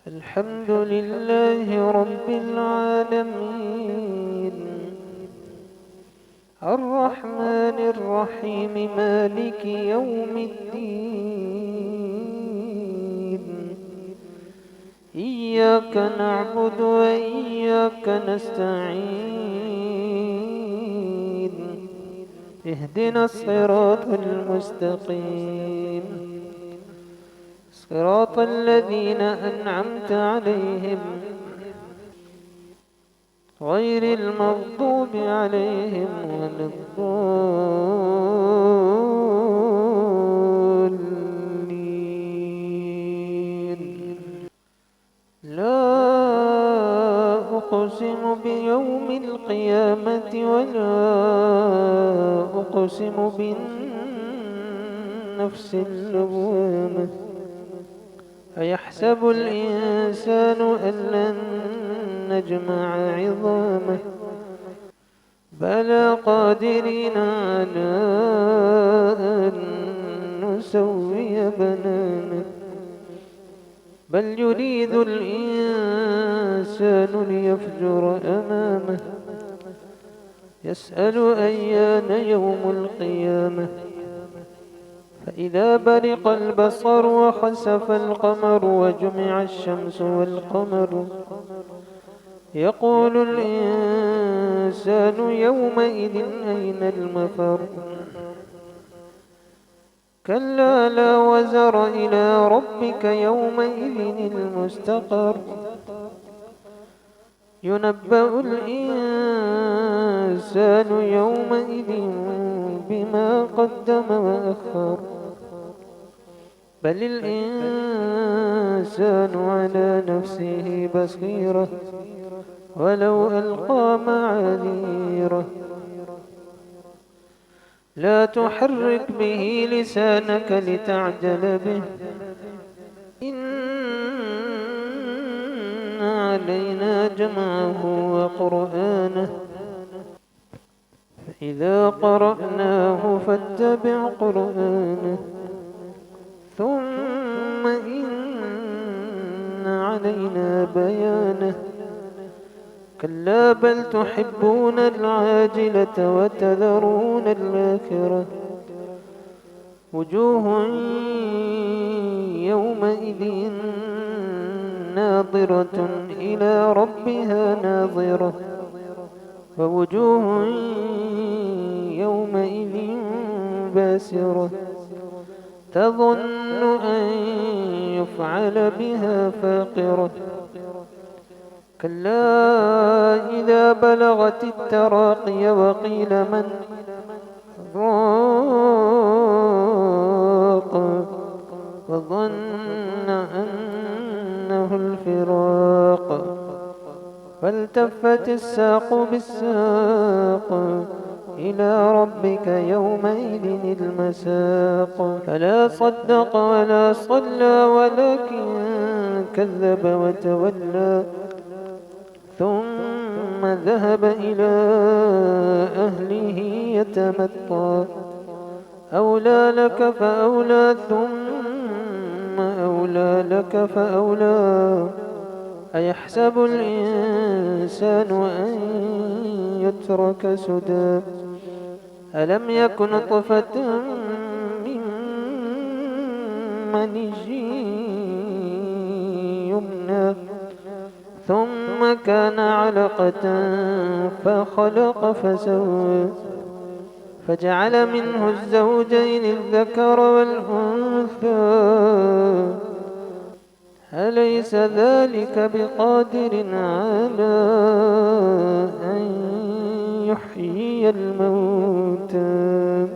الحمد لله رب العالمين، الرحمن الرحيم، مالك يوم الدين. إياك نعبد وإياك نستعين. اهدنا الصراط المستقيم، صراط الذين أنعمت عليهم غير المغضوب عليهم ولا الضالين. لا أقسم بيوم القيامة ولا أقسم بالنفس اللوامة. أيحسب الإنسان أن لن نجمع عظامه؟ بلى قادرين على أن نسوي بنانه. بل يريد الإنسان ليفجر أمامه. يسأل أيان يوم القيامة. فإذا برق البصر وخسف القمر وجمع الشمس والقمر يقول الإنسان يومئذ أين المفر؟ كلا لا وزر إلى ربك يومئذ المستقر. ينبأ الإنسان يومئذ بما قدم وأخر. بل الإنسان على نفسه بصيرة ولو ألقى معاذيره. لا تحرك به لسانك لتعجل به. إن علينا جمعه وقرآنه. فإذا قرأناه فاتبع قرآنه. ثم إن علينا بيانه. كلا بل تحبون العاجلة وتذرون الآخرة. وجوه يومئذ ناظرة إلى ربها ناظرة. ووجوه يومئذ باسرة تظن أن يفعل بها فاقرة. كلا إذا بلغت التراقي وقيل من راق وظن أنه الفراق. فالتفت الساق بالساق إلى ربك يومئذ المساق. فلا صدق ولا صلى ولكن كذب وتولى. ثم ذهب إلى أهله يتمطى. أولى لك فأولى ثم أولى لك فأولى. أيحسب الإنسان أن يترك سدى. ألم يكن نطفة من مني يمنى ثم كان علقة فخلق فسوى فجعل منه الزوجين الذكر والأنثى. أليس ذلك بقادر على أن يحيي الموتى؟